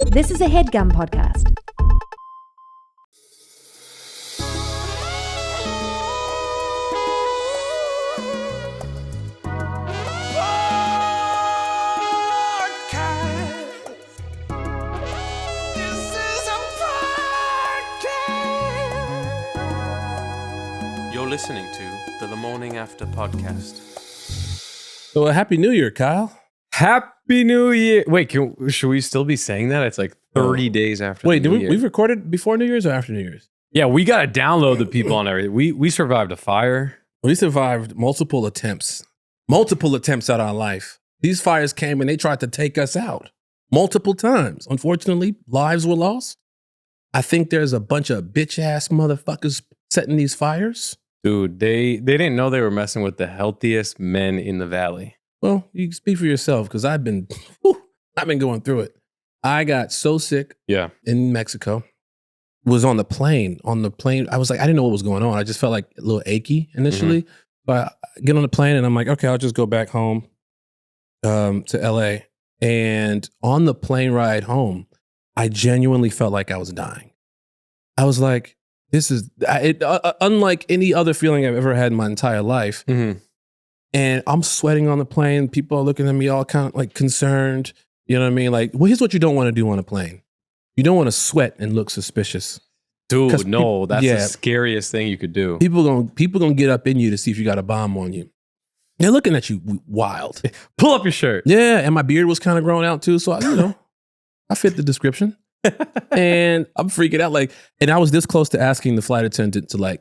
This is a Headgum Podcast. You're listening to the Morning After Podcast. So Happy New Year, Kyle. Happy New Year. Wait, should we still be saying that? It's like 30 days after Wait, the New Year. we've recorded before New Year's or after New Year's? Yeah, we got to download the people on everything. We survived a fire. We survived multiple attempts at our life. These fires came and they tried to take us out multiple times. Unfortunately, lives were lost. I think there's a bunch of bitch-ass motherfuckers setting these fires. Dude, they didn't know they were messing with the healthiest men in the valley. Well, you can speak for yourself because I've been going through it. I got so sick in Mexico. Was on the plane. I was like, I didn't know what was going on. I just felt like a little achy initially. But I get on the plane and I'm like, okay, I'll just go back home to LA. And on the plane ride home, I genuinely felt like I was dying. I was like, this is unlike any other feeling I've ever had in my entire life. Mm-hmm. And I'm sweating on the plane. People are looking at me all kind of like concerned. You know what I mean? Like, well, here's what you don't want to do on a plane. You don't want to sweat and look suspicious. Dude, no, that's the scariest thing you could do. People gonna get up in you to see if you got a bomb on you. They're looking at you wild. Pull up your shirt. Yeah, and my beard was kind of growing out too. So, I fit the description. And I'm freaking out. And I was this close to asking the flight attendant to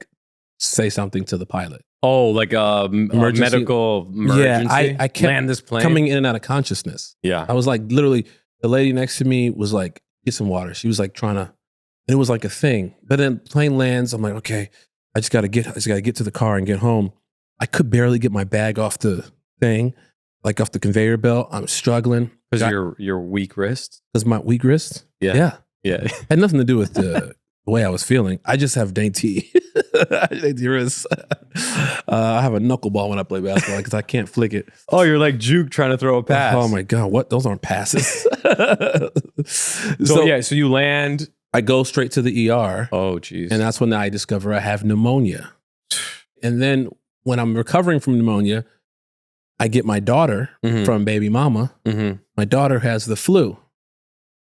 say something to the pilot. Oh, like a medical emergency? Yeah, I kept land this plane. Coming in and out of consciousness. Yeah. I was like, literally, the lady next to me was like, get some water. She was like trying to, and it was like a thing. But then plane lands. I'm like, okay, I just got to get to the car and get home. I could barely get my bag off the thing, like off the conveyor belt. I'm struggling. Because your weak wrist? Because my weak wrist? Yeah. Had nothing to do with the way I was feeling. I just have dainty wrists. I have a knuckleball when I play basketball because I can't flick it. Oh, you're like Juke trying to throw a pass. Oh my God, what? Those aren't passes. So you land. I go straight to the ER. Oh, geez. And that's when I discover I have pneumonia. And then when I'm recovering from pneumonia, I get my daughter from baby mama. Mm-hmm. My daughter has the flu.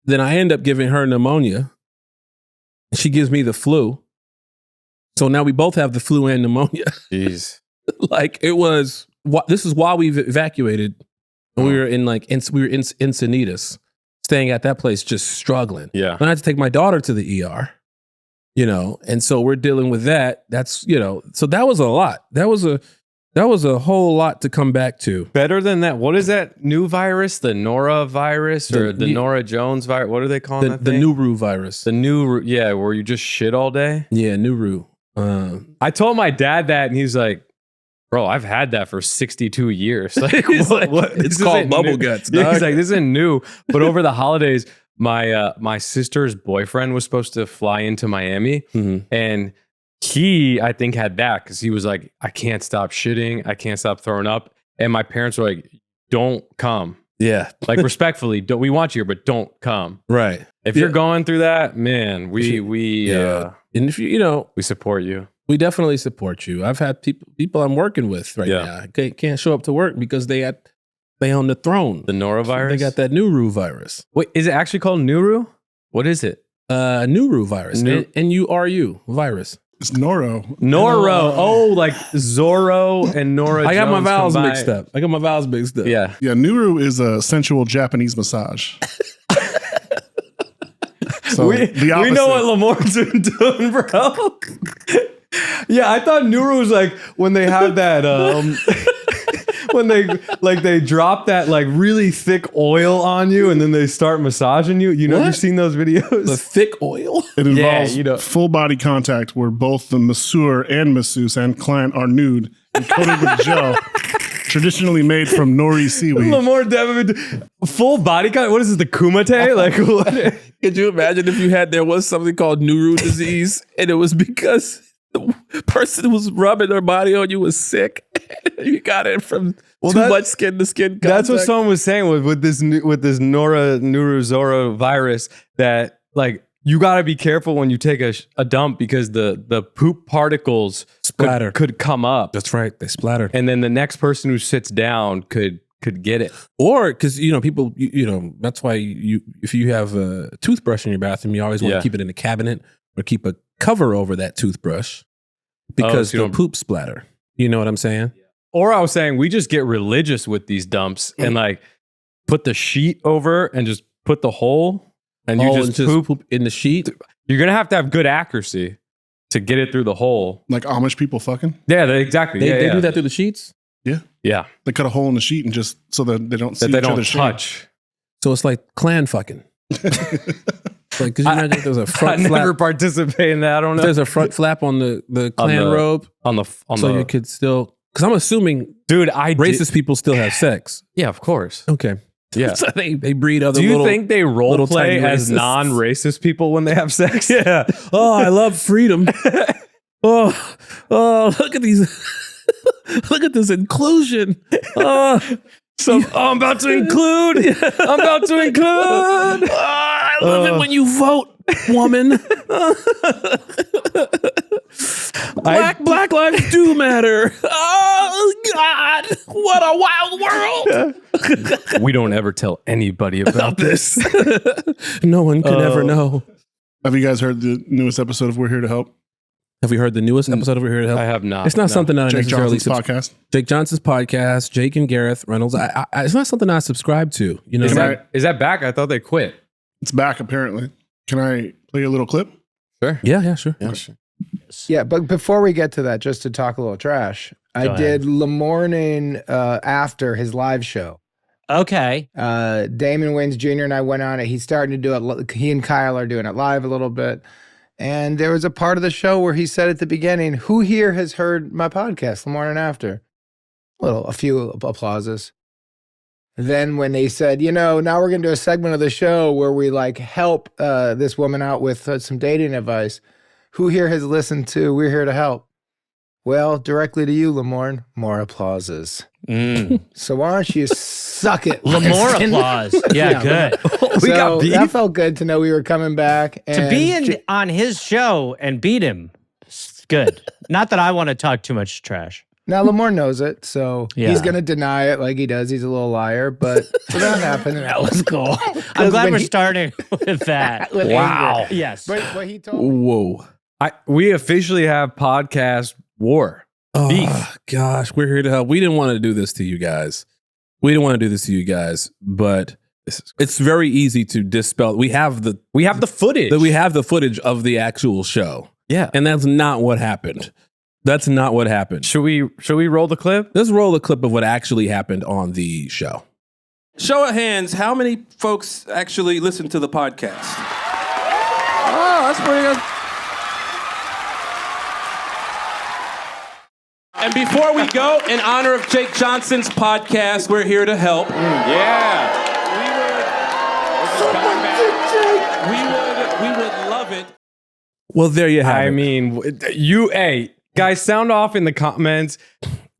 Then I end up giving her pneumonia. She gives me the flu. So now we both have the flu and pneumonia. Jeez. This is why we've evacuated. And we were in Encinitas, staying at that place, just struggling. Yeah. And I had to take my daughter to the ER, and so we're dealing with that. That's, so that was a lot. That was a whole lot to come back to. Better than that. What is that new virus? The Nora virus or the Nora Jones virus? What are they calling that thing? The Nuru virus. The Nuru, where you just shit all day? Yeah, Nuru. I told my dad that and he's like, bro, I've had that for 62 years. Like, what? It's called bubble guts. Yeah, he's like, this isn't new. But over the holidays, my sister's boyfriend was supposed to fly into Miami and he, I think, had that because he was like, I can't stop shitting. I can't stop throwing up. And my parents were like, don't come. Yeah. Like, respectfully, we want you here, but don't come. Right. If you're going through that, man, we and if we support you. We definitely support you. I've had people I'm working with right now. I can't show up to work because they on the throne. The norovirus? They got that Nuru virus. Wait, is it actually called Nuru? What is it? Nuru virus. N-U-R-U virus. It's Noro. Oh, like Zorro and Nora. I got my vowels combined. mixed up. Yeah. Yeah, Nuru is a sensual Japanese massage. So we know what Lamorne's been doing, bro. Yeah, I thought Nuru was like when they have that when they drop that like really thick oil on you and then they start massaging you. You've seen those videos? The thick oil? It involves full body contact where both the masseur and masseuse and client are nude and coated with gel, traditionally made from nori seaweed. Lamorne Devin, full body contact? What is this, the Kumite? Like, what? Could you imagine if there was something called Nuru disease and it was because the person who was rubbing their body on you was sick? You got it from too that- much skin to skin contact. That's what someone was saying with this Neurozoa virus, that like you got to be careful when you take a dump because the poop particles Splatter. could come up. That's right. They splattered. And then the next person who sits down could get it. Or because people, that's why if you have a toothbrush in your bathroom, you always want to keep it in a cabinet or keep a cover over that toothbrush because so you the don't- poop splatter. You know what I'm saying? Or I was saying we just get religious with these dumps and like put the sheet over and just put the hole and you just poop in the sheet. You're gonna have to have good accuracy to get it through the hole. Like Amish people fucking? Yeah, exactly. They do that through the sheets. Yeah, They cut a hole in the sheet and just so that they don't see that they each don't other's touch. So it's like clan fucking. Like, because you imagine if there's a I front never flap. participate in that. I don't know. There's a front flap on the clan robe, so you could still. Because I'm assuming, dude, racist people still have sex. Yeah, of course. Okay. Yeah. So they breed other. Do you little, think they role little play tiny as racists. non-racist people when they have sex? Yeah. Oh, I love freedom. Oh, look at these. Look at this inclusion. Oh, I'm about to include. I'm about to include. I love it when you vote, woman. Black lives do matter. Oh God, what a wild world. We don't ever tell anybody about this. No one can ever know. Have you guys heard the newest episode of We're Here to Help? Have we heard the newest episode of We're Here to Help? I have not. It's not something I Jake necessarily Johnson's podcast. Jake Johnson's podcast, Jake and Gareth Reynolds. It's not something I subscribe to. You know, Is that back? I thought they quit. It's back apparently. Can I play a little clip? Sure. Yeah, sure. Yeah, but before we get to that, just to talk a little trash, I did Lamorne after his live show. Okay. Damon Wayans Jr. and I went on it. He's starting to do it. He and Kyle are doing it live a little bit. And there was a part of the show where he said at the beginning, "Who here has heard my podcast, Lamorne and After?" A few applauses. Then when they said, now we're going to do a segment of the show where we like help this woman out with some dating advice. Who here has listened to We're Here to Help? Well, directly to you, Lamorne. More applauses. So why don't you suck it? Lamorne applause. Yeah, good. We got beef. That felt good to know we were coming back. And To be on his show and beat him, it's good. Not that I want to talk too much trash. Now, Lamorne knows it, so Yeah. he's going to deny it like he does. He's a little liar, but so that happened, and that was cool. I'm glad when we're he- starting with that. with Wow. anger. Yes. But he told me. Whoa. We officially have podcast war. Oh, Beef. gosh, We're Here to Help. We didn't want to do this to you guys. But it's very easy to dispel. We have the footage. We have the footage of the actual show. Yeah. And that's not what happened. That's not what happened. Should we roll the clip? Let's roll a clip of what actually happened on the show. Show of hands, how many folks actually listen to the podcast? Oh, that's pretty good. And before we go, in honor of Jake Johnson's podcast, We're Here to Help. Yeah. We would love it. Well, there you have it. I mean, guys, sound off in the comments.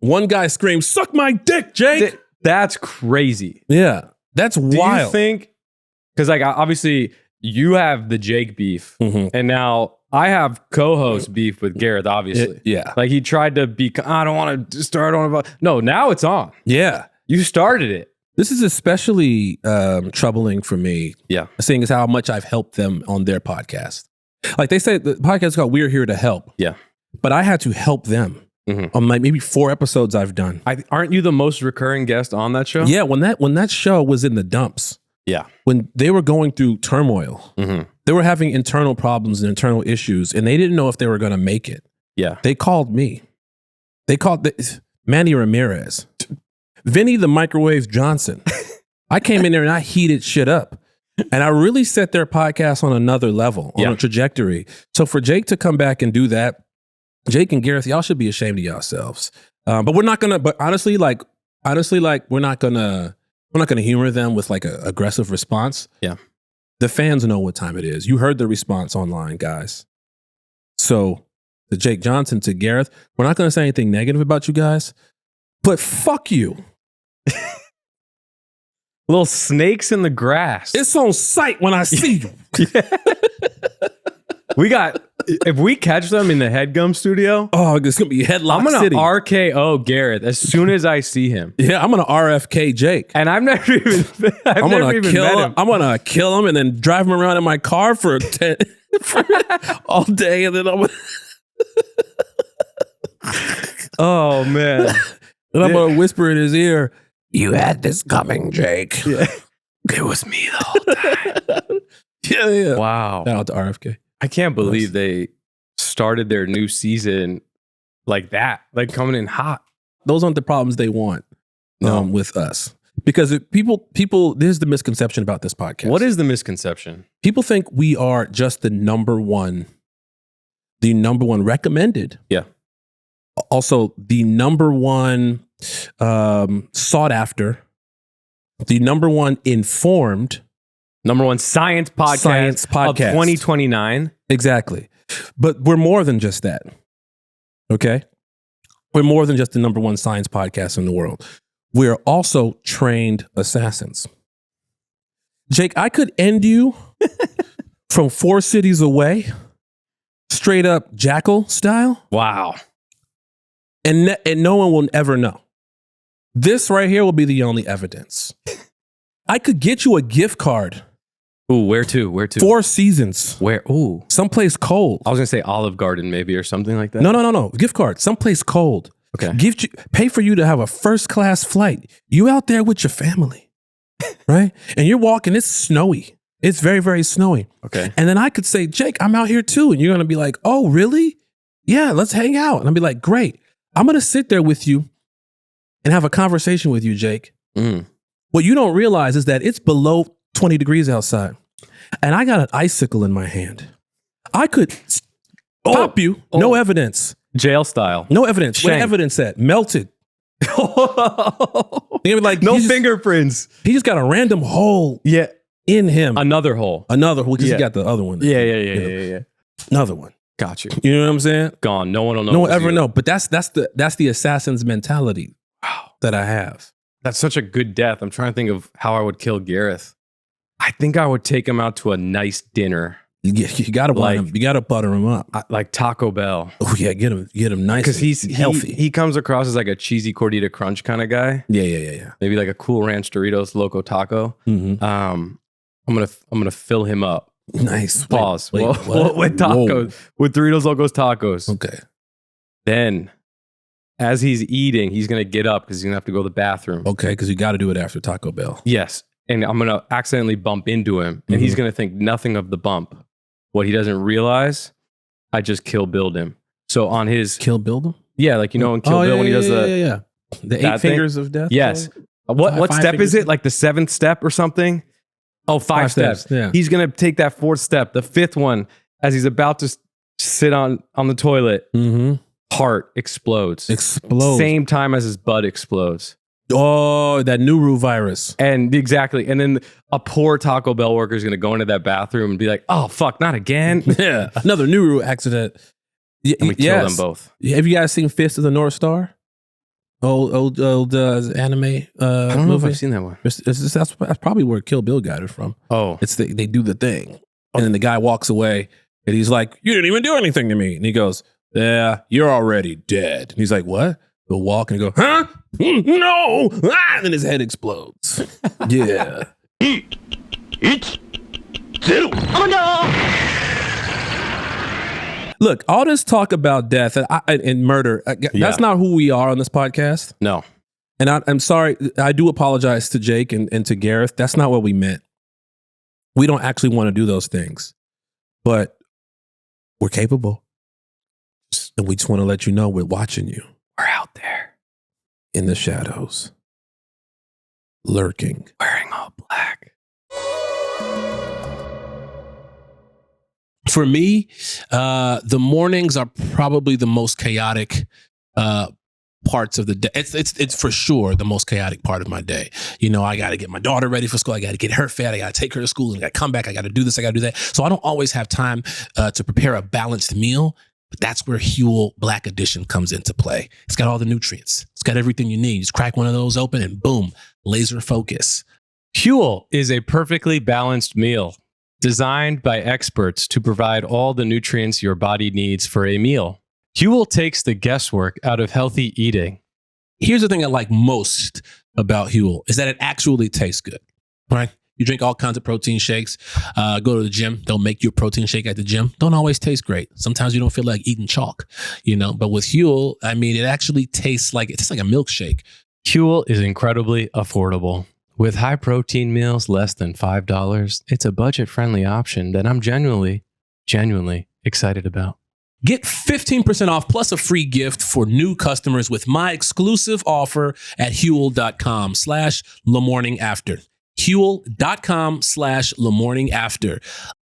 One guy screamed, "Suck my dick, Jake!" That's crazy. Yeah, that's Do wild. you think? Because obviously you have the Jake beef, and now I have co-host beef with Gareth. Obviously, yeah. Like he tried to be. I don't want to start on about. No, now it's on. Yeah, you started it. This is especially troubling for me. Yeah, seeing as how much I've helped them on their podcast. Like they say, the podcast is called "We're Here to Help." Yeah, but I had to help them on like maybe 4 episodes I've done. Aren't you the most recurring guest on that show? Yeah, when that show was in the dumps. Yeah, when they were going through turmoil, they were having internal problems and internal issues, and they didn't know if they were going to make it. Yeah, they called me. They called Manny Ramirez, Vinny the Microwave Johnson. I came in there and I heated shit up. And I really set their podcast on another level, on a trajectory. So for Jake to come back and do that, Jake and Gareth, y'all should be ashamed of yourselves. But we're not gonna. But honestly, we're not gonna humor them with like an aggressive response. Yeah, the fans know what time it is. You heard the response online, guys. So to Jake Johnson, to Gareth, we're not gonna say anything negative about you guys. But fuck you. Little snakes in the grass. It's on sight when I see you. If we catch them in the Headgum studio, Oh, it's going to be Headlock I'm going City. to RKO Gareth as soon as I see him. Yeah, I'm going to RFK Jake. And I've never even met him. I'm gonna kill him and then drive him around in my car for all day, and then Oh, man. I'm gonna whisper in his ear, "You had this coming, Jake." Yeah. It was me the whole time. Yeah. Wow. Shout out to RFK. I can't believe they started their new season like that, like coming in hot. Those aren't the problems they want with us. Because people, there's the misconception about this podcast. What is the misconception? People think we are just the number one recommended. Yeah. Also, the number one sought after, the number one informed, Number one science podcast of 2029. Exactly. But we're more than just that. Okay? We're more than just the number one science podcast in the world. We're also trained assassins. Jake, I could end you from 4 cities away, straight up jackal style. Wow. And no one will ever know. This right here will be the only evidence. I could get you a gift card. Ooh, where to? 4 seasons. Where? Ooh. Someplace cold. I was going to say Olive Garden maybe or something like that. No. Gift card. Someplace cold. Okay. Pay for you to have a first class flight. You out there with your family, right? And you're walking, it's snowy. It's very, very snowy. Okay. And then I could say, Jake, I'm out here too. And you're going to be like, oh, really? Yeah, let's hang out. And I'll be like, great. I'm going to sit there with you and have a conversation with you, Jake. What you don't realize is that it's below 20 degrees outside. And I got an icicle in my hand. I could pop you. No evidence. Jail style. No evidence. Where Shank. evidence at? Melted. Like, no fingerprints. He just got a random hole in him. Another hole. Because he got the other one. Yeah. Another one. Got you. You know what I'm saying? Gone. No one will know. No one ever know. But that's the assassin's mentality that I have. That's such a good death. I'm trying to think of how I would kill Gareth. I think I would take him out to a nice dinner. You got to you got to butter him up. Like Taco Bell. Oh yeah, get him nice because he's healthy. He comes across as like a cheesy Gordita Crunch kind of guy. Yeah. Maybe like a Cool Ranch Doritos Loco Taco. Mm-hmm. I'm gonna fill him up. Nice. Pause. Wait, with tacos. Whoa. With Doritos Locos Tacos. Okay. Then, as he's eating, he's gonna get up because he's gonna have to go to the bathroom. Okay, because you got to do it after Taco Bell. Yes, and I'm gonna accidentally bump into him, and he's gonna think nothing of the bump. What he doesn't realice, I just Kill Bill'd him. So on his Kill Bill him? Yeah, like in Kill Bill when he does the 8 fingers of death. Yes. What step is it? Like the 7th step or something? Oh, 5 steps. Yeah. He's gonna take that 4th step. The 5th one, as he's about to sit on the toilet, heart explodes. Same time as his butt explodes. Oh, that Nuru virus. And exactly. And then a poor Taco Bell worker is going to go into that bathroom and be like, oh, fuck, not again. Yeah. Another Nuru accident. And we kill them both. Have you guys seen Fist of the North Star? Old anime I don't know if I've seen that one. That's probably where Kill Bill got it from. Oh. It's they do the thing. And then the guy walks away and he's like, you didn't even do anything to me. And he goes, yeah, you're already dead. And he's like, what? He'll walk and go, huh? No! And then his head explodes. Yeah. Look, all this talk about death and murder, that's not who we are on this podcast. No. And I'm sorry. I do apologize to Jake and to Gareth. That's not what we meant. We don't actually want to do those things. But we're capable. And we just want to let you know we're watching you. We're out there. In the shadows. Lurking. Wearing all black. For me, the mornings are probably the most chaotic parts of the day. It's for sure the most chaotic part of my day. You know, I got to get my daughter ready for school. I got to get her fed. I got to take her to school. And I got to come back. I got to do this. I got to do that. So I don't always have time to prepare a balanced meal. But that's where Huel Black Edition comes into play. It's got all the nutrients. It's got everything you need. Just crack one of those open and boom, laser focus. Huel is a perfectly balanced meal designed by experts to provide all the nutrients your body needs for a meal. Huel takes the guesswork out of healthy eating. Here's the thing I like most about Huel is that it actually tastes good, right? You drink all kinds of protein shakes, go to the gym. They'll make you a protein shake at the gym. Don't always taste great. Sometimes you don't feel like eating chalk, but with Huel, I mean, it actually tastes like a milkshake. Huel is incredibly affordable. With high protein meals less than $5, it's a budget-friendly option that I'm genuinely excited about. Get 15% off plus a free gift for new customers with my exclusive offer at Huel.com/LaMorningAfter. Huel.com/LaMorningAfter.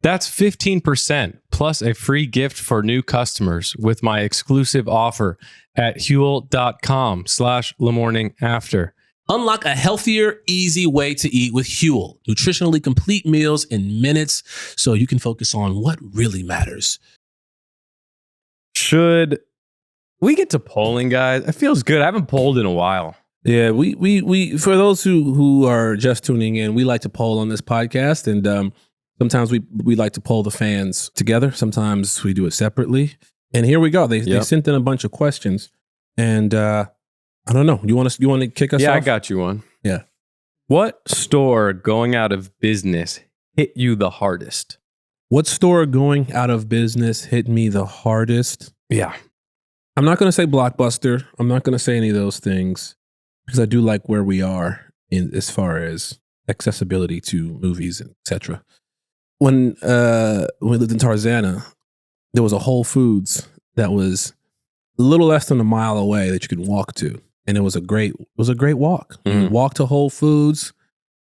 That's 15% plus a free gift for new customers with my exclusive offer at Huel.com/LaMorningAfter. Unlock a healthier, easy way to eat with Huel. Nutritionally complete meals in minutes so you can focus on what really matters. Should we get to polling, guys? It feels good. I haven't polled in a while. Yeah, we for those who are just tuning in, we like to poll on this podcast, and sometimes we like to poll the fans together. Sometimes we do it separately. And here we go. They sent in a bunch of questions, and I don't know. You want to kick us off? Yeah, I got you one. Yeah. What store going out of business hit you the hardest? What store going out of business hit me the hardest? Yeah. I'm not going to say Blockbuster. I'm not going to say any of those things because I do like where we are in as far as accessibility to movies, etc. When we lived in Tarzana, there was a Whole Foods that was a little less than a mile away that you could walk to, and it was a great walk. You would walk to Whole Foods,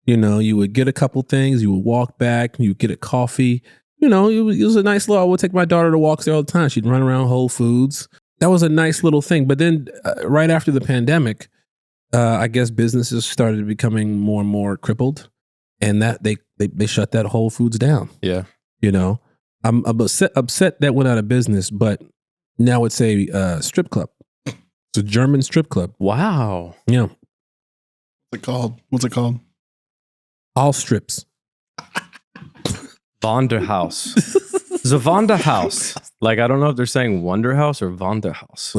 you would get a couple things, you would walk back, you would get a coffee. It was a nice little. I would take my daughter to walks there all the time. She'd run around Whole Foods. That was a nice little thing. But then, right after the pandemic, I guess businesses started becoming more and more crippled, and that they shut that Whole Foods down. Yeah, I'm upset that went out of business, but now it's a strip club. It's a German strip club. Wow. Yeah. What's it called? All strips. Wanderhaus. The Wanderhaus. Like, I don't know if they're saying Wonderhouse or Wanderhaus.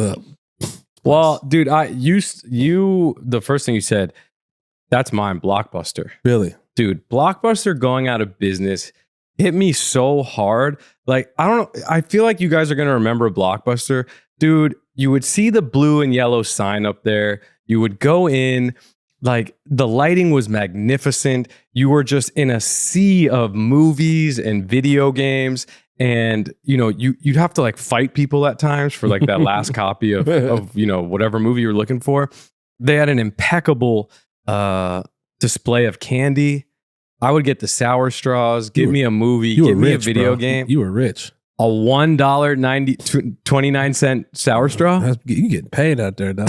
Well, dude, the first thing you said, that's mine, Blockbuster. Really? Dude, Blockbuster going out of business hit me so hard. Like, I don't know. I feel like you guys are going to remember Blockbuster. Dude, you would see the blue and yellow sign up there. You would go in. Like, the lighting was magnificent. You were just in a sea of movies and video games. And, you'd have to like fight people at times for like that last copy of whatever movie you're looking for. They had an impeccable display of candy. I would get the sour straws, give me a movie, give me a video game. You were rich. A $1.29 sour straw? You get paid out there, dog.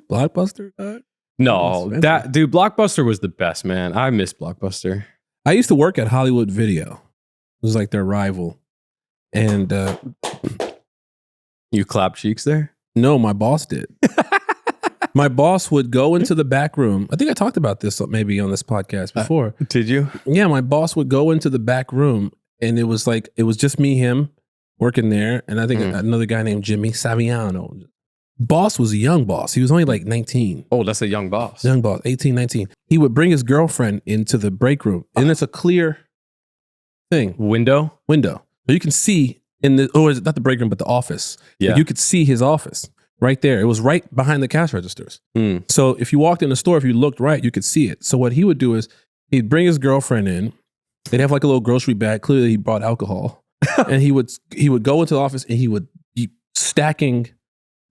Blockbuster, dog? No, dude, Blockbuster was the best, man. I miss Blockbuster. I used to work at Hollywood Video. It was like their rival. And you clapped cheeks there? No, my boss did. My boss would go into the back room. I think I talked about this maybe on this podcast before. Did you? Yeah, my boss would go into the back room, and it was just me, him working there, and I think another guy named Jimmy Saviano. Boss was a young boss. He was only like 19. Oh, that's a young boss. Young boss, 18, 19. He would bring his girlfriend into the break room, and it's a clear thing. Window. So you can see not the break room, but the office. Yeah. You could see his office right there. It was right behind the cash registers. So if you walked in the store, if you looked right, you could see it. So what he would do is he'd bring his girlfriend in. They'd have like a little grocery bag. Clearly he brought alcohol. And he would go into the office and he would be stacking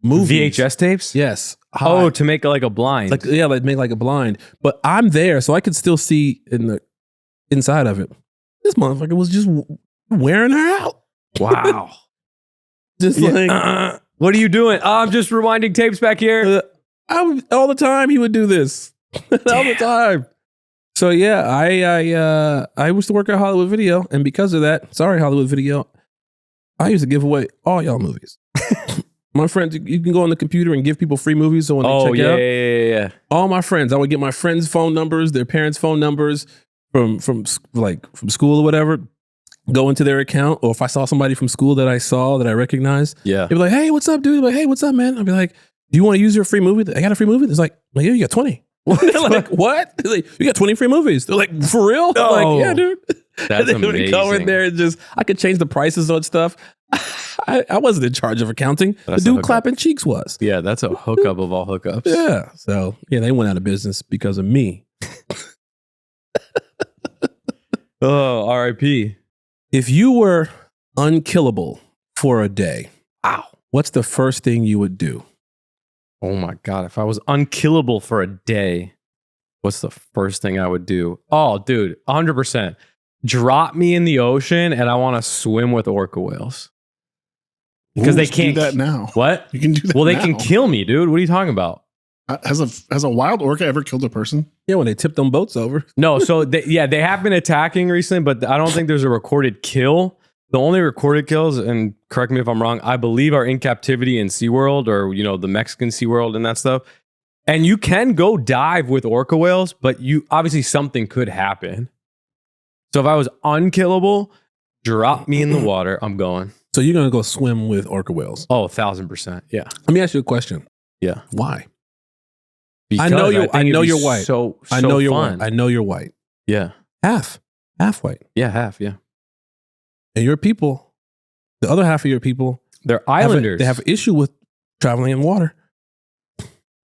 movies. VHS tapes? Yes. Oh, to make like a blind. Like make like a blind. But I'm there, so I could still see in the inside of it. This motherfucker was just wearing her out. Wow. Just like, what are you doing? I'm just rewinding tapes back here. All the time he would do this. All the time. So yeah, I used to work at Hollywood Video, and because of that, sorry Hollywood Video, I used to give away all y'all movies. My friends, you can go on the computer and give people free movies. So when they check out, yeah. all my friends, I would get my friends' phone numbers, their parents' phone numbers from school or whatever, go into their account. Or if I saw somebody from school that I recognized, Yeah. they'd be like, "Hey, what's up, dude?" They'd be like, "Hey, what's up, man?" I'd be like, "Do you want to use your free movie? I got a free movie." It's like, "Yeah, you got 20." They're like, "What?" They're like, "You got 20 free movies." They're like, "For real?" I'm like, "Yeah, dude." That's and they would go in amazing. there and just, I could change the prices on stuff. I wasn't in charge of accounting. That's the a dude hookup. clapping cheeks was. Yeah, that's a hookup of all hookups. Yeah. So yeah, they went out of business because of me. Oh, R.I.P. If you were unkillable for a day, Wow. what's the first thing you would do? Oh my God. If I was unkillable for a day, what's the first thing I would do? Oh, dude, 100%. Drop me in the ocean and I want to swim with orca whales. Because they Just do can't. that now. What? You can do that. Well, they now. can kill me, dude. What are you talking about? Has a wild orca ever killed a person? Yeah, when they tipped them boats over. No, so they have been attacking recently, but I don't think there's a recorded kill. The only recorded kills, and correct me if I'm wrong, I believe are in captivity in SeaWorld or, the Mexican SeaWorld and that stuff. And you can go dive with orca whales, but obviously something could happen. So if I was unkillable, drop me in the water, I'm going. So you're going to go swim with orca whales. Oh, 1,000%. Yeah. Let me ask you a question. Yeah. Why? Because I know think you're it'd be white. So I know you're fun. white. I know you're white. Yeah. Half white. Yeah, half. Yeah. And your people, the other half of your people, They're islanders. they have an issue with traveling in water.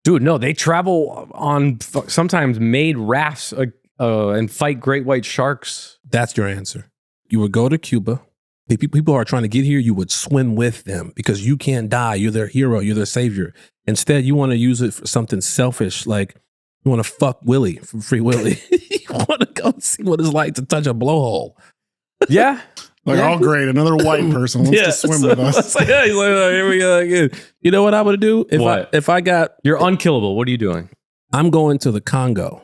Dude, no, they travel on sometimes made rafts and fight great white sharks. That's your answer. You would go to Cuba. People are trying to get here. You would swim with them because you can't die. You're their hero. You're their savior. Instead, you want to use it for something selfish, like you want to fuck Willie from Free Willy. You want to go see what it's like to touch a blowhole. Yeah. Like, oh, great, another white person wants to swim with us. It's like, yeah, he's like, oh, here we go again. You know what I would do if I got? You're unkillable. What are you doing? I'm going to the Congo.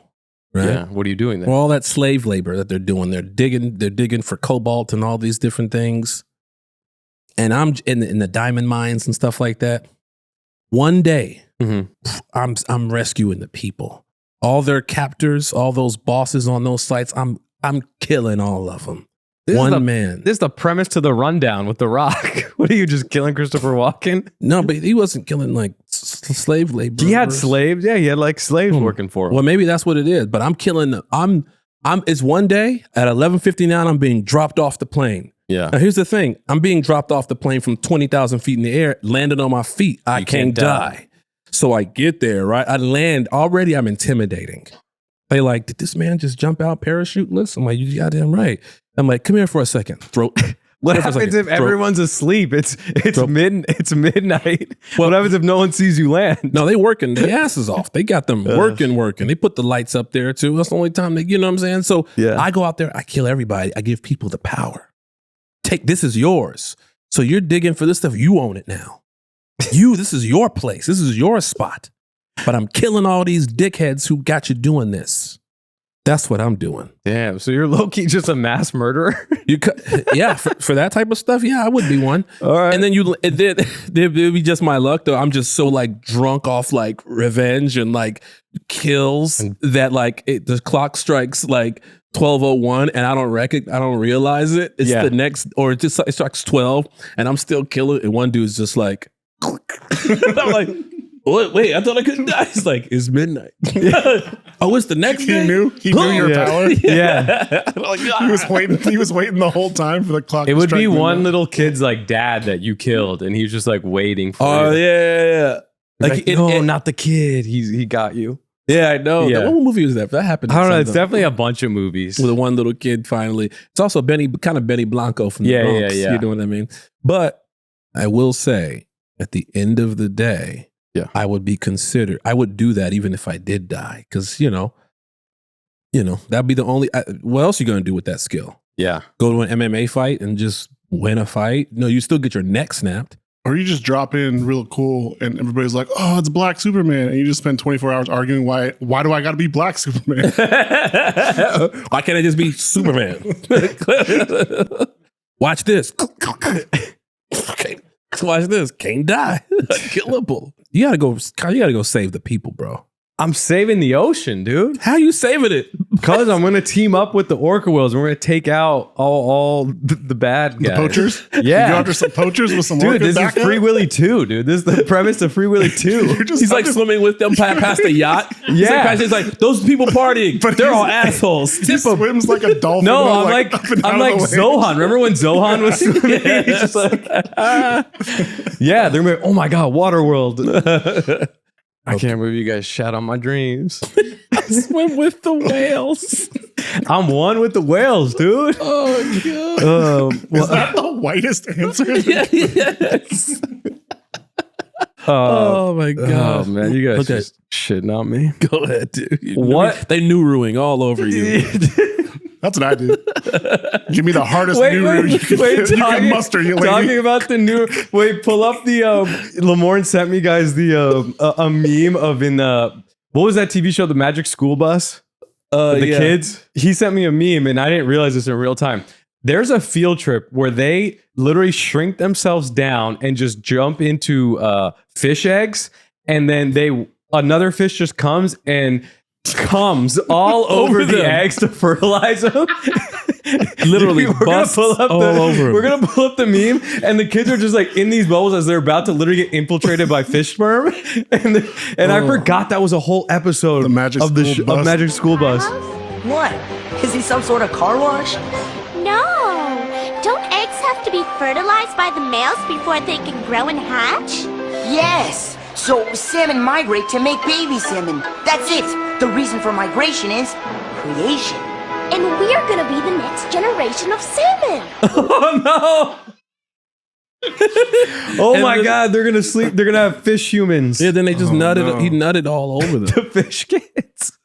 Right? Yeah. What are you doing there? All that slave labor that they're doing, they're digging for cobalt and all these different things. And I'm in the diamond mines and stuff like that. One day, I'm rescuing the people. All their captors, all those bosses on those sites, I'm killing all of them. Man. This is the premise to The Rundown with The Rock. What are you, just killing Christopher Walken? No, but he wasn't killing like slave labor. He had slaves. Yeah, he had like slaves working for him. Well, maybe that's what it is. But I'm killing. It's one day at 11:59. I'm being dropped off the plane. Yeah. Now here's the thing. I'm being dropped off the plane from 20,000 feet in the air, landed on my feet. I can't die. So I get there, right? I land. Already I'm intimidating. They like, did this man just jump out parachuteless? I'm like, you goddamn right. I'm like, come here for a second. What happens if everyone's asleep? It's midnight. What happens if no one sees you land? No, they working their asses off. They got them working. They put the lights up there too. That's the only time you know what I'm saying? So I go out there, I kill everybody. I give people the power. This is yours. So you're digging for this stuff. You own it now. This is your place. This is your spot. But I'm killing all these dickheads who got you doing this. That's what I'm doing. Damn. So you're low-key just a mass murderer? Yeah, for that type of stuff, yeah, I would be one. All right. And then it'd be just my luck, though. I'm just so like drunk off like revenge and like kills that like the clock strikes like 12:01 and I don't realize it. It's the next, or it strikes 12 and I'm still killing. And one dude's just like, I'm like, wait, I thought I couldn't die. It's like, it's midnight. Oh, it's the next day? He knew your power. Yeah. Like, He was waiting the whole time for the clock. It to would strike be one midnight. little kid's like dad that you killed, and he was just like waiting for oh, you. yeah. Like, no, not the kid. He got you. Yeah, I know. Yeah. What movie was that? That happened. I don't know. It's definitely a bunch of movies. With the one little kid finally. It's also Benny Blanco from the Bronx. Yeah. You know what I mean? But I will say, at the end of the day, I would do that even if I did die. Because, that'd be the only, what else are you going to do with that skill? Yeah. Go to an MMA fight and just win a fight? No, you still get your neck snapped. Or you just drop in real cool and everybody's like, oh, it's Black Superman. And you just spend 24 hours arguing why do I got to be Black Superman? Why can't I just be Superman? Watch this. Okay, watch this. Can't die. Killable. You gotta go save the people, bro. I'm saving the ocean, dude. How you saving it? Because I'm going to team up with the orca whales. And we're going to take out all the bad guys. The poachers? Yeah. You go after some poachers with some Dude, orcas this is back Free Willy 2, dude. This is the premise of Free Willy 2. He's like swimming with them past the yacht. Yeah. He's like, those people partying, but they're all assholes. He swims like a dolphin. No, though, I'm like Zohan. Remember when Zohan was swimming? He's just like, yeah, they're like, oh my God, Waterworld. I can't believe you guys shat on my dreams. Swim with the whales. I'm one with the whales, dude. Oh, God. Is that the whitest answer? Yes. Oh, my God. Oh, man. You guys just shitting on me. Go ahead, dude. What? They Nuru-ing all over you. That's what I do. Give me the hardest Nuru you can muster, you lady. Talking about the new. Wait, pull up the. Lamorne sent me guys the a meme of what was that TV show, The Magic School Bus? The kids. He sent me a meme, and I didn't realize this in real time. There's a field trip where they literally shrink themselves down and just jump into fish eggs, and then another fish just comes and comes all over the eggs to fertilize them. Literally busts all over them. We're gonna pull up the meme, and the kids are just like in these bubbles as they're about to literally get infiltrated by fish sperm. And I forgot that was a whole episode of Magic School Bus. What? Is he some sort of car wash? No. Don't eggs have to be fertilized by the males before they can grow and hatch? Yes. So salmon migrate to make baby salmon. That's it. The reason for migration is creation. And we're gonna be the next generation of salmon. Oh no! Oh my God, they're gonna sleep. They're gonna have fish humans. Yeah, then they just nutted. No. He nutted all over them. The fish kids.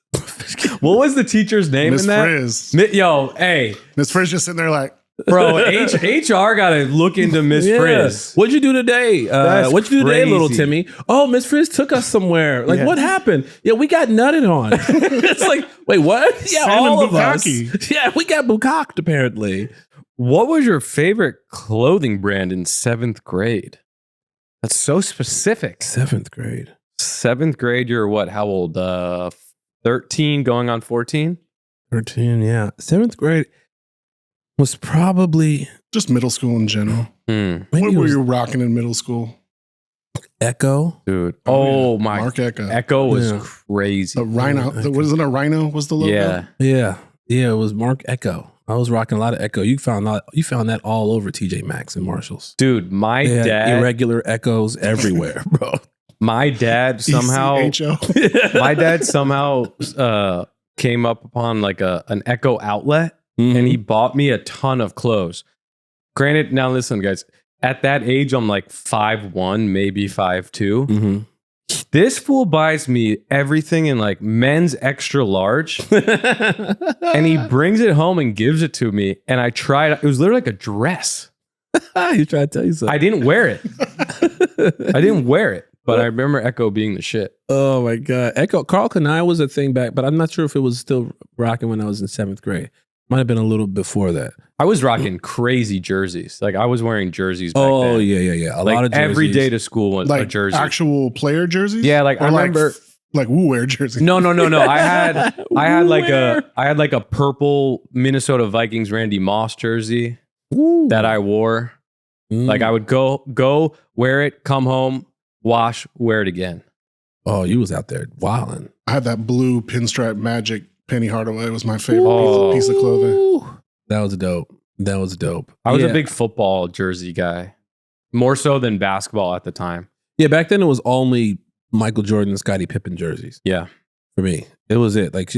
What was the teacher's name in that? Miss Frizz. Yo, hey, Miss Frizz just sitting there like, bro. HR gotta look into Miss Frizz. What'd you do today? What'd you do today, little Timmy? Oh, Miss Frizz took us somewhere. Like, what happened? Yeah, we got nutted on. It's like, wait, what? Yeah, Salmon all of bukkake. us. Yeah, we got bukkaked apparently. What was your favorite clothing brand in 7th grade? That's so specific. 7th grade. 7th grade, you're what? How old? 13 going on 14? 13, yeah. 7th grade was probably just middle school in general. What were you rocking in middle school? Echo. Dude. Oh my. Mark Echo. Echo was crazy. The Rhino. Wasn't a Rhino was the logo? Yeah. It was Mark Echo. I was rocking a lot of Echo. You found that all over TJ Maxx and Marshalls. Dude, my dad. Irregular Echoes everywhere, bro. My dad somehow came up upon like an Echo outlet, and he bought me a ton of clothes. Granted, now listen, guys, at that age, I'm like 5'1", maybe 5'2". This fool buys me everything in like men's extra large, and he brings it home and gives it to me. And I tried it. It was literally like a dress. He tried to tell you something. I didn't wear it. But I remember Echo being the shit. Oh my God. Echo, Carl Kanai was a thing back, but I'm not sure if it was still rocking when I was in 7th grade. Might have been a little before that. I was rocking crazy jerseys. Like I was wearing jerseys back then. Oh, yeah. A lot of jerseys. Every day to school was like a jersey. Actual player jerseys? Yeah, like I remember like Wu wear jerseys. No. I had like a purple Minnesota Vikings Randy Moss jersey that I wore. Like I would go wear it, come home, wash, wear it again. Oh, you was out there wilding. I had that blue pinstripe Magic Penny Hardaway was my favorite piece of clothing. That was dope. I was a big football jersey guy, more so than basketball at the time. Yeah, back then it was only Michael Jordan and Scottie Pippen jerseys. Yeah, for me, it was it. Like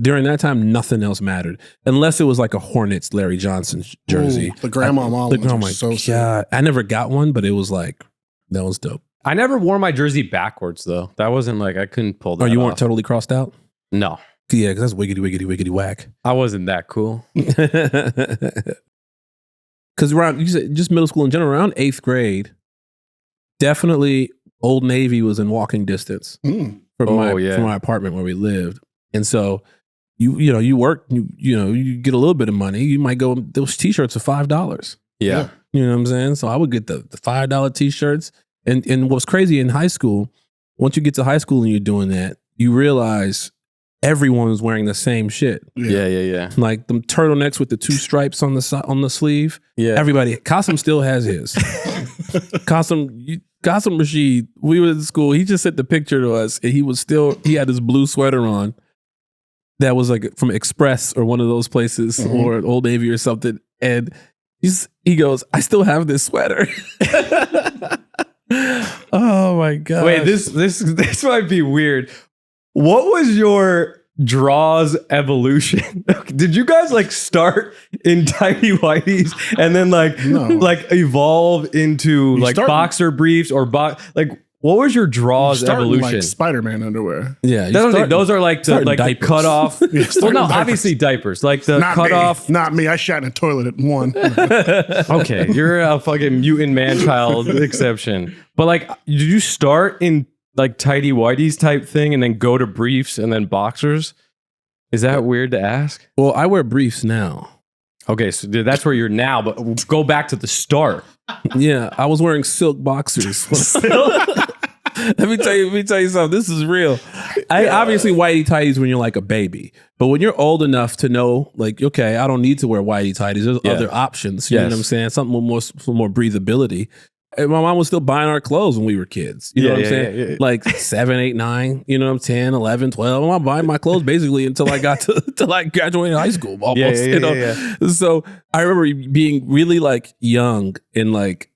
during that time, nothing else mattered unless it was like a Hornets Larry Johnson jersey. Ooh, the grandma mom. I never got one, but it was like that was dope. I never wore my jersey backwards though. That wasn't like I couldn't pull that. Oh, you off. weren't totally crossed out? No. Yeah, because that's wiggity whack. I wasn't that cool. Because around, you said just middle school in general, around 8th grade, definitely Old Navy was in walking distance from my apartment where we lived. And so you work, you get a little bit of money. You might go, those t-shirts are $5. Yeah. You know what I'm saying? So I would get the $5 t-shirts. And what's crazy in high school, once you get to high school and you're doing that, you realize everyone was wearing the same shit. Yeah. Like them turtlenecks with the 2 stripes on the sleeve. Yeah. Everybody, Qasim still has his. Qasim Rashid, we were in school. He just sent the picture to us, and he had his blue sweater on that was like from Express or one of those places or Old Navy or something. And he goes, I still have this sweater. Oh my god! Wait, this might be weird. What was your draws evolution? Did you guys like start in tidy whities and then like evolve into like boxer briefs or like what was your draws evolution? Like Spider-Man underwear. Yeah, those are like the cut off. Well, no, obviously diapers. Like the cut off. Not me. I shat in a toilet at 1. Okay, you're a fucking mutant man-child exception. But like, did you start in like tidy whities type thing and then go to briefs and then boxers? Is that weird to ask? Well, I wear briefs now. Okay, so that's where you're now, but go back to the start. Yeah, I was wearing silk boxers. Let me tell you something. This is real. Obviously, whitey tighties when you're like a baby, but when you're old enough to know, like, okay, I don't need to wear whitey tighties. There's other options. You know what I'm saying? Something with more breathability. And my mom was still buying our clothes when we were kids. You know what I'm saying? Yeah. Like 7, 8, 9, you know, 10, 11, 12. I'm buying my clothes basically until I graduated high school almost. So I remember being really like young in like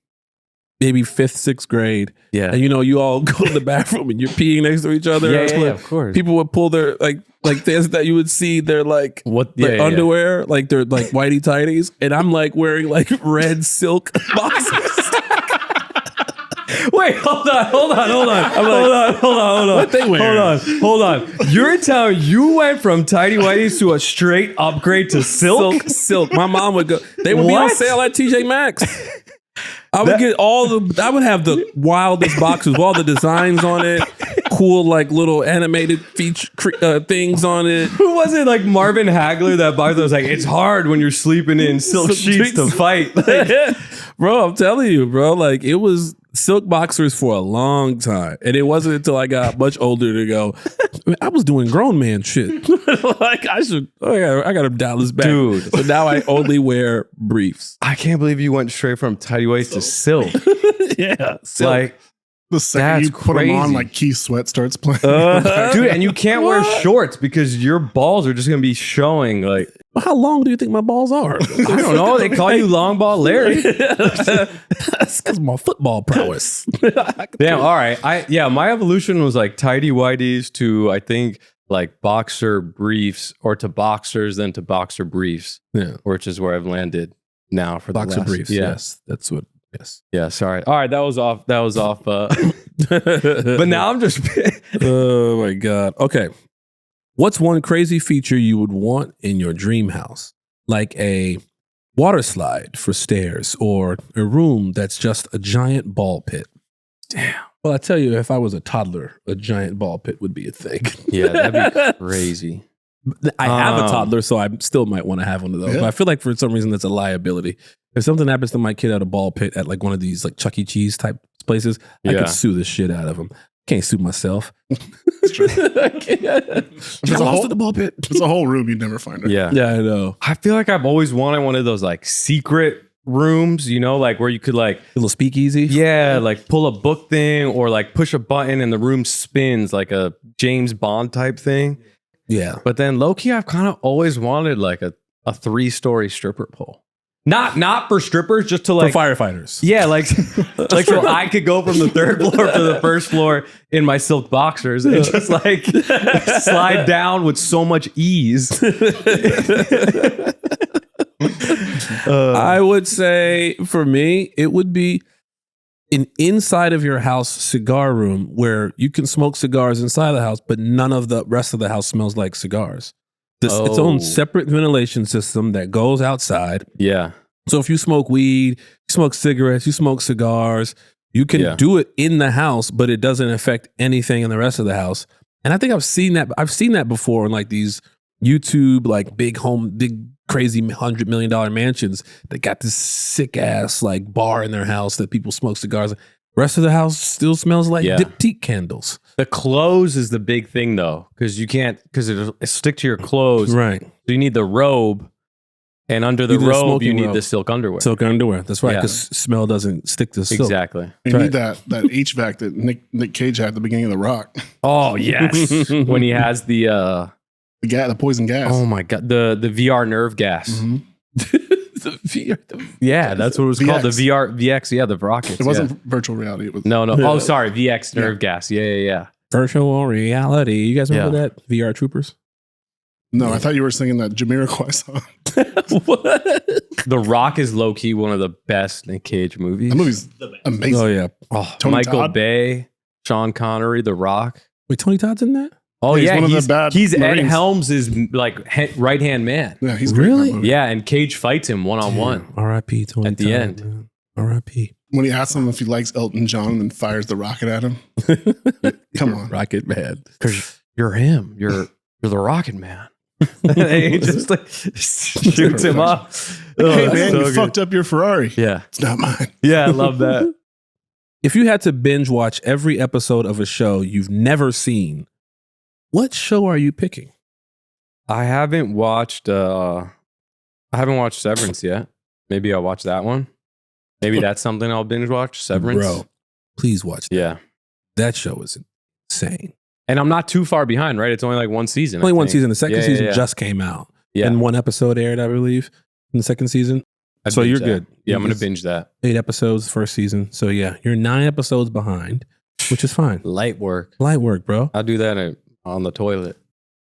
maybe 5th, 6th grade. Yeah. And you all go to the bathroom and you're peeing next to each other. Yeah, of course. People would pull their like this that you would see their like underwear, like their like whitey tighties. And I'm like wearing like red silk boxers. Wait, hold on. What they wearing? Hold on. You're telling you went from tidy whities to a straight upgrade to silk? Silk. My mom would go. They would be on sale at TJ Maxx. I would get I would have the wildest boxes, all the designs on it, cool like little animated feature things on it. Who was it? Like Marvin Hagler that box was like, it's hard when you're sleeping in silk sheets to fight. Like, bro, I'm telling you, bro, like it was silk boxers for a long time. And it wasn't until I got much older to go, I was doing grown man shit. Like I gotta dial this back. Dude. So now I only wear briefs. I can't believe you went straight from tidy whities to silk. Yeah. Silk. Like the second you put them on, like Keith Sweat starts playing. Dude, and you can't wear shorts because your balls are just gonna be showing like. How long do you think my balls are? I don't know. They call you Long Ball Larry. That's because of my football prowess. Damn. All right. My evolution was like tidy whities to I think like boxer briefs or to boxers, then to boxer briefs. Yeah, which is where I've landed now for boxer the last, briefs. Yes, that's what. Yes. Yeah. Sorry. All right. That was off. But now I'm just. Oh my god. Okay. What's one crazy feature you would want in your dream house? Like a water slide for stairs or a room that's just a giant ball pit. Damn. Well, I tell you, if I was a toddler, a giant ball pit would be a thing. Yeah, that'd be crazy. I have a toddler, so I still might want to have one of those. Yeah. But I feel like for some reason that's a liability. If something happens to my kid at a ball pit at like one of these like Chuck E. Cheese type places, I could sue the shit out of him. Can't sue myself. It's true. I lost at the ball pit. It's a whole room you'd never find her. Yeah, I know. I feel like I've always wanted one of those like secret rooms, like where you could like a little speakeasy. Yeah, like pull a book thing or like push a button and the room spins like a James Bond type thing. Yeah. But then low key, I've kind of always wanted like a 3-story stripper pole. Not for strippers, just to like for firefighters. Yeah, like so I could go from the 3rd floor to the 1st floor in my silk boxers and just like slide down with so much ease. I would say for me, it would be an inside of your house cigar room where you can smoke cigars inside the house, but none of the rest of the house smells like cigars. Its own separate ventilation system that goes outside. Yeah. So if you smoke weed, you smoke cigarettes, you smoke cigars, you can do it in the house, but it doesn't affect anything in the rest of the house. And I think I've seen that before in like these YouTube, like big crazy $100 million mansions that got this sick ass like bar in their house that people smoke cigars. Rest of the house still smells like diptyque candles. The clothes is the big thing though, because it'll stick to your clothes. Right. So you need the robe, and under the robe you need the silk underwear. Silk underwear. That's right, because smell doesn't stick to silk. Exactly. You need that HVAC that Nick Cage had at the beginning of The Rock. Oh yes, when he has the poison gas. Oh my god, the VR nerve gas. Mm-hmm. Yeah, that's what it was called. The VX. Yeah, the rockets. It wasn't virtual reality. It was no. Oh, sorry, VX nerve gas. Yeah. Virtual reality. You guys remember that VR Troopers? No, I thought you were singing that Jamiroquai song. What? The Rock is low key one of the best Nick Cage movies. That movie's amazing. Oh yeah. Oh, Tony Michael Todd? Bay, Sean Connery, The Rock. Wait, Tony Todd's in that? Oh He's yeah, one of the bad he's Ed Marines. Helms' like right hand man. Yeah, he's great in that movie. Yeah, and Cage fights him one on one. R.I.P. Tony At the Todd, end. man. R.I.P. When he asks him if he likes Elton John and then fires the rocket at him. Come on. Rocket Man. Because you're him. You're the Rocket Man. And he just like shoots him up. Hey man, you fucked up your Ferrari. Yeah, it's not mine. Yeah, I love that. If you had to binge watch every episode of a show you've never seen, what show are you picking? I haven't watched Severance yet. Maybe I'll watch that one. Maybe that's something I'll binge watch. Severance. Bro, please watch that. Yeah. That show is insane. And I'm not too far behind, right? It's only like one season. Only I one think. season. The second season yeah. just came out. Yeah. And one episode aired, I believe, in the second season. I'd So binge you're that. good. Yeah, I'm going to It's binge that. 8 episodes first season. So yeah, you're 9 episodes behind, which is fine. Light work. Light work, bro. I'll do that on the toilet.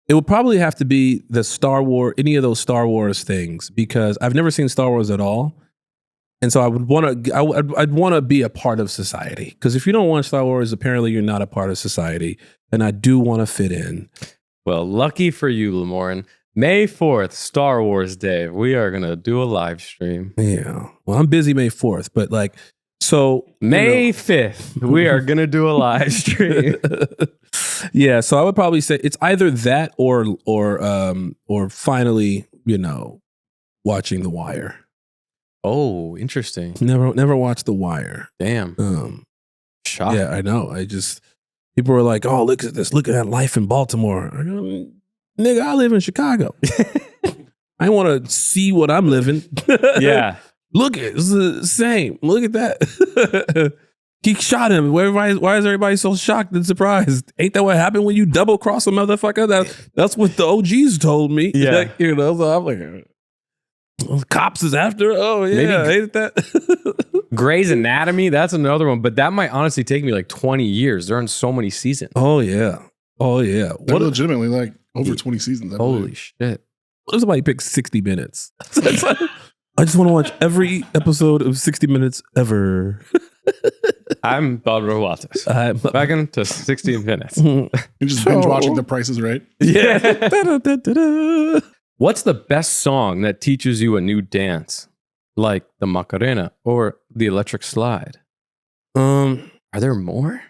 It would probably have to be the Star Wars, any of those Star Wars things, because I've never seen Star Wars at all. And so I would want to, I'd want to be a part of society. Because if you don't watch Star Wars, apparently you're not a part of society. And I do want to fit in. Well, lucky for you, Lamorne. May 4th, Star Wars Day. We are going to do a live stream. Yeah. Well, I'm busy May 4th, but like, so. May 5th, we are going to do a live stream. Yeah. So I would probably say it's either that or finally, watching The Wire. Oh, interesting. Never watched The Wire. Damn. Shock. Yeah, I know. People were like, "Oh, look at this! Look at that life in Baltimore." I go, nigga, I live in Chicago. I want to see what I'm living. Yeah. Look at it's the same. Look at that. He shot him. Why is everybody so shocked and surprised? Ain't that what happened when you double cross a motherfucker? That's what the OGs told me. Yeah. Like, so I'm like, cops is after. Oh yeah, Maybe- ain't that? Grey's Anatomy, that's another one, but that might honestly take me like 20 years. They're in so many seasons. Oh yeah. They're What? legitimately like over 20 seasons. I Holy believe. shit. What if somebody picks 60 minutes? I just want to watch every episode of 60 Minutes ever. I'm Barbara Walters. Back into 60 minutes. You're just binge watching The Price is Right. Yeah. Da-da-da-da-da. What's the best song that teaches you a new dance? Like the Macarena or the Electric Slide? Are there more?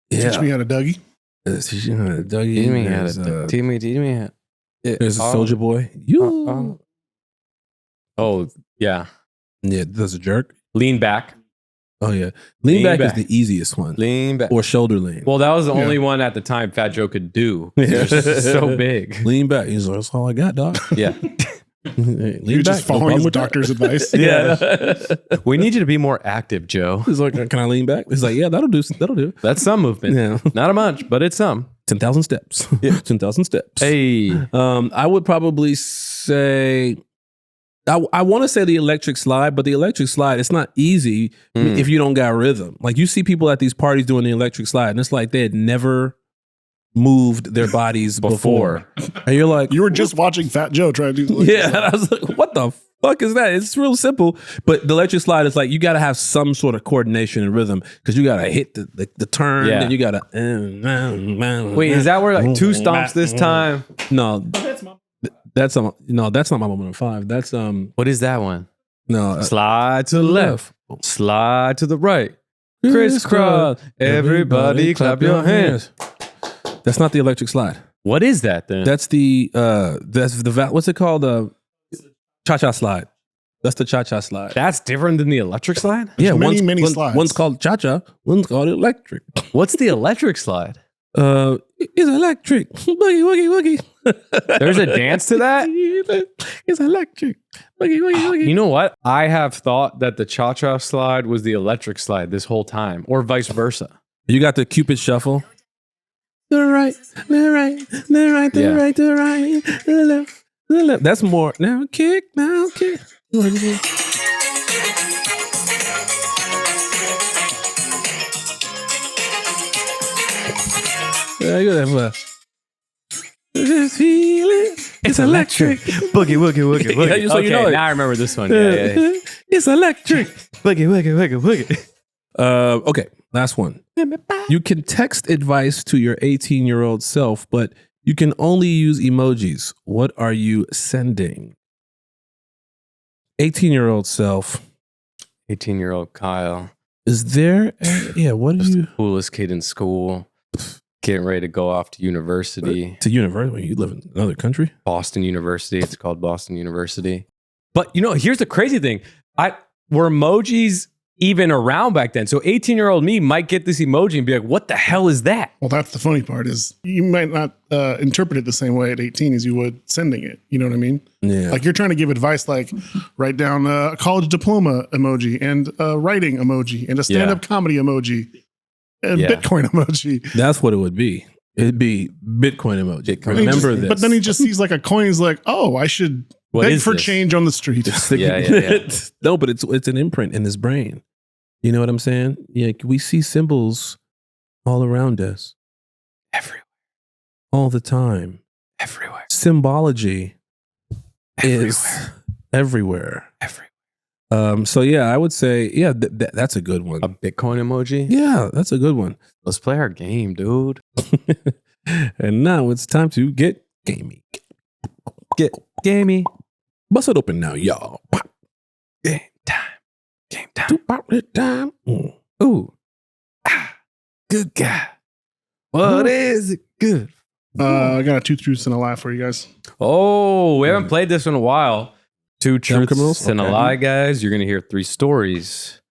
Yeah. Teach me how to Dougie. Teach me how to. Teach me how. There's a Soldier Boy. You. Oh, yeah. Yeah, there's a jerk. Lean back. Oh, yeah. Lean back is the easiest one. Lean back. Or shoulder lean. Well, that was the only one at the time Fat Joe could do. It was just so big. Lean back. He's like, that's all I got, dog. Yeah. Lean You're just back. No following problem his with that. doctor's advice. Yeah. We need you to be more active, Joe. He's like, can I lean back? He's like, yeah, that'll do. That'll do. That's some movement. Yeah. Not a much, but it's some. 10,000 steps. Yeah. 10,000 steps. Hey. I would probably say, I want to say the electric slide, but the electric slide, it's not easy if you don't got rhythm. Like you see people at these parties doing the electric slide, and it's like they had never moved their bodies before. And you're like, You were just watching Fat Joe try to do the yeah. And I was like, what the fuck is that? It's real simple. But the electric slide is like, you got to have some sort of coordination and rhythm because you got to hit the turn. Yeah. And you got to. Wait, is that where like 2 stomps this time? No. That's not my moment of 5. That's What is that one? no Slide to the left. Slide to the right. Crisscross. Everybody clap your hands. That's not the electric slide. What is that then? That's the what's it called? Cha-cha slide. That's the cha-cha slide. That's different than the electric slide? Yeah, many slides. One's called cha-cha, one's called electric. What's the electric slide? It's electric. Boogie, woogie, woogie. There's a dance to that? It's electric. Boogie, woogie, woogie. You know what? I have thought that the cha-cha slide was the electric slide this whole time, or vice versa. You got the Cupid shuffle. To the right, to the right, to the right, to the right, to the right, to the left, to the left. That's more. Now kick, now kick. Yeah, you got that. Just feel it. It's electric. Boogie, woogie, woogie, woogie. Yeah, so you know it. Now I remember this one. Yeah. It's electric. Boogie, woogie, woogie, woogie. Okay, last one. You can text advice to your 18-year-old self, but you can only use emojis. What are you sending? 18-year-old self. 18-year-old Kyle. Is there? What do you? Coolest kid in school. Getting ready to go off to university. To university? You live in another country? Boston University. It's called Boston University. But here's the crazy thing. Were emojis even around back then? So 18-year-old me might get this emoji and be like, what the hell is that? Well, that's the funny part is you might not interpret it the same way at 18 as you would sending it. You know what I mean? Yeah. Like you're trying to give advice like write down a college diploma emoji and a writing emoji and a stand-up comedy emoji. And Bitcoin emoji. That's what it would be. It'd be Bitcoin emoji. Remember this. But then he just sees like a coin. He's like, oh, I should beg for change on the street. No, but it's an imprint in his brain. You know what I'm saying? Yeah, we see symbols all around us. Everywhere. All the time. Everywhere. Symbology is everywhere. So I would say, that's a good one. A Bitcoin emoji? Yeah, that's a good one. Let's play our game, dude. And now it's time to get gamey. Get gamey. Bust it open now, y'all. Game time. Game time. Time. Ooh. Good guy. What is it good? I got a 2 truths and a lie for you guys. Oh, we haven't played this in a while. 2 truths and a Okay. lie, guys. You're going to hear 3 stories.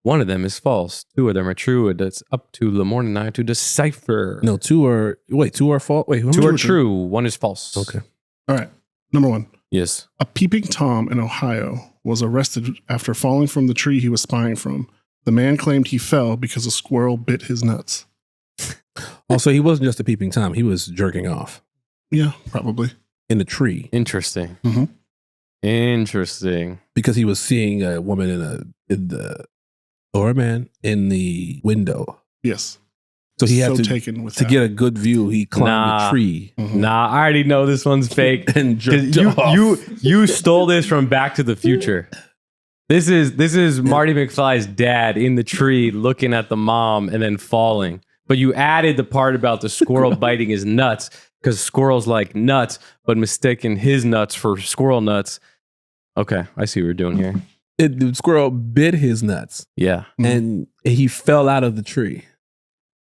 One of them is false. 2 of them are true. And it's up to Lamorne and I to decipher. No, 2 are false. Wait, 2 are true. 1 is false. Okay. All right. Number 1. Yes. A peeping Tom in Ohio was arrested after falling from the tree he was spying from. The man claimed he fell because a squirrel bit his nuts. Also, he wasn't just a peeping Tom. He was jerking off Yeah, probably. in a tree Interesting. Mhm. Interesting. because he was seeing a woman or a man in the window. Yes. So he had to taken with to that. get a good view. He climbed Nah. a tree Mhm. Nah, I already know this one's fake. and jerked 'Cause off. you stole this from Back to the Future. This is Marty McFly's dad in the tree looking at the mom and then falling. But you added the part about the squirrel biting his nuts because squirrels like nuts, but mistaking his nuts for squirrel nuts. Okay, I see what you're doing here. The squirrel bit his nuts Yeah. and he fell out of the tree.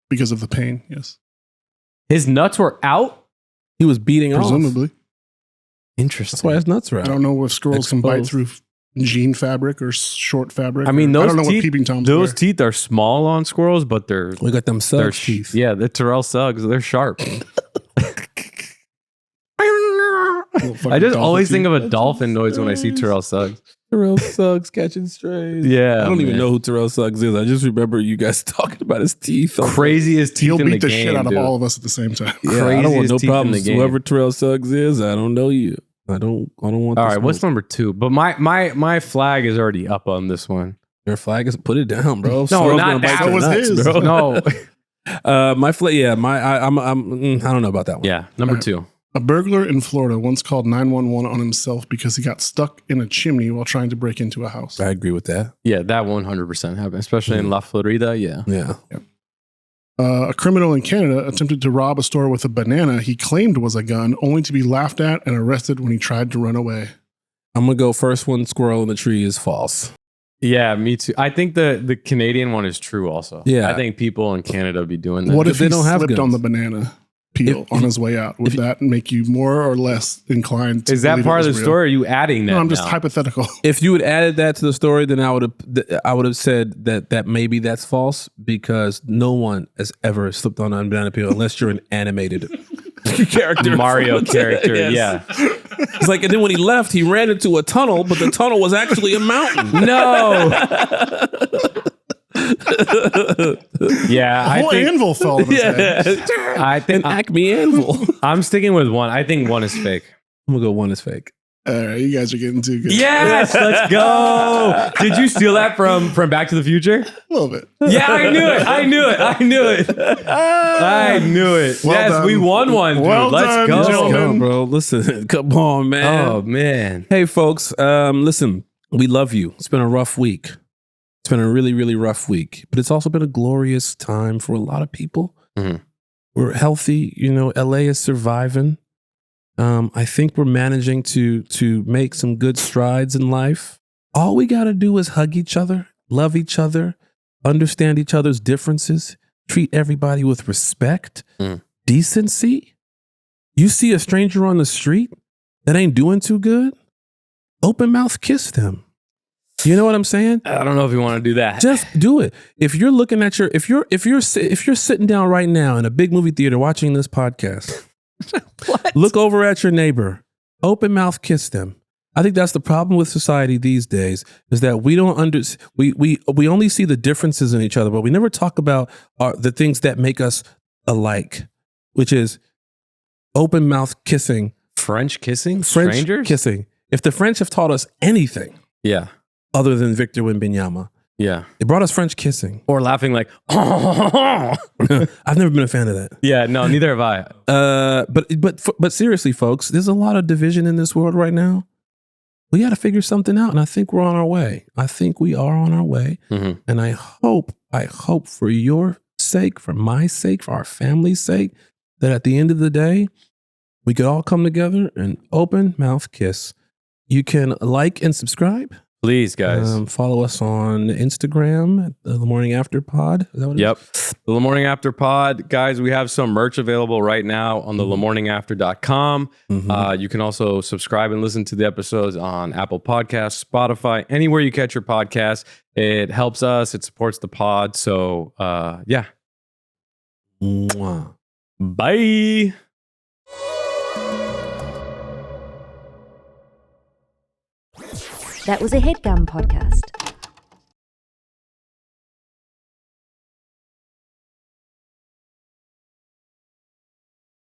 because of the pain. Yes. His nuts were out? He was beating off. Presumably. Interesting. That's why his nuts were out. I don't know if squirrels can bite Exposed. through jean fabric or short fabric. I mean, I those don't know what teeth, peeping Toms those wear. teeth are small on squirrels, but they're We got them they're Suggs teeth. Yeah, the Terrell Suggs, they're sharp. I just always think of a dolphin noise when I see Terrell Suggs. Terrell Suggs catching strays. Yeah, I don't even man. know who Terrell Suggs is. I just remember you guys talking about his teeth. Craziest teeth He'll in the beat the game, shit out of dude. all of us at the same time. Yeah, I don't want no craziest teeth in the problems. game. Whoever Terrell Suggs is, I don't know you. I don't want. All the right, what's smoke. number 2? But my flag is already up on this one. Your flag is put it down, bro. No, Squirrel's not gonna bite that. your So was nuts, his. bro. No. My flag. Yeah, I don't know about that one. Yeah, number 2. A burglar in Florida once called 911 on himself because he got stuck in a chimney while trying to break into a house. I agree with that. Yeah, that 100% happened, especially in La Florida. Yeah. Yeah. A criminal in Canada attempted to rob a store with a banana he claimed was a gun, only to be laughed at and arrested when he tried to run away. I'm gonna go first one. Squirrel in the tree is false. Yeah, me too. I think the Canadian one is true also. Yeah. I think people in Canada be doing that. What if they he don't have slipped guns. on the banana? peel on his way out. Would that make you more or less inclined to Is that believe part it of the was real? story? Or are you adding that? No, I'm just now? hypothetical. If you had added that to the story, then I would have said that maybe that's false because no one has ever slipped on a banana peel unless you're an animated character, Mario character. Yes. Yeah. It's like, and then when he left, he ran into a tunnel, but the tunnel was actually a mountain. No. Yeah, A whole anvil fell on his head. I think An Acme anvil. I'm sticking with one. I think one is fake. I'm gonna go one is fake. All right, you guys are getting too good. Yes, let's go. Did you steal that from Back to the Future? A little bit. Yeah, I knew it. I knew it. Well yes, done. we won one, dude. Well Let's done, go. Let's gentlemen. go, bro. Listen, come on, man. Oh, man. Hey, folks. Listen, we love you. It's been a rough week. It's been a really, really rough week, but it's also been a glorious time for a lot of people. Mhm. We're healthy. You know, LA is surviving. I think we're managing to make some good strides in life. All we got to do is hug each other, love each other, understand each other's differences, treat everybody with respect, decency. You see a stranger on the street that ain't doing too good, open mouth kiss them. You know what I'm saying? I don't know if you want to do that. Just do it. If you're looking at if you're sitting down right now in a big movie theater watching this podcast, look over at your neighbor, open mouth kiss them. I think that's the problem with society these days is that we don't we only see the differences in each other, but we never talk about the things that make us alike, which is open mouth kissing, French kissing? French Strangers? kissing. If the French have taught us anything Yeah. other than Victor Wembanyama, Yeah. they brought us French kissing. Or laughing like, I've never been a fan of that. yeah, no, neither have I. But seriously, folks, there's a lot of division in this world right now. We got to figure something out, and I think we're on our way. I think we are on our way, and I hope for your sake, for my sake, for our family's sake, that at the end of the day, we could all come together and open mouth kiss. You can like and subscribe. Please, guys. Follow us on Instagram, the Morning After Pod. Is that what it Yep. The Morning After Pod. Guys, we have some merch available right now on the lamorningafter.com. You can also subscribe and listen to the episodes on Apple Podcasts, Spotify, anywhere you catch your podcasts. It helps us. It supports the pod. So, yeah. Mwah. Bye. That was a Headgum Podcast.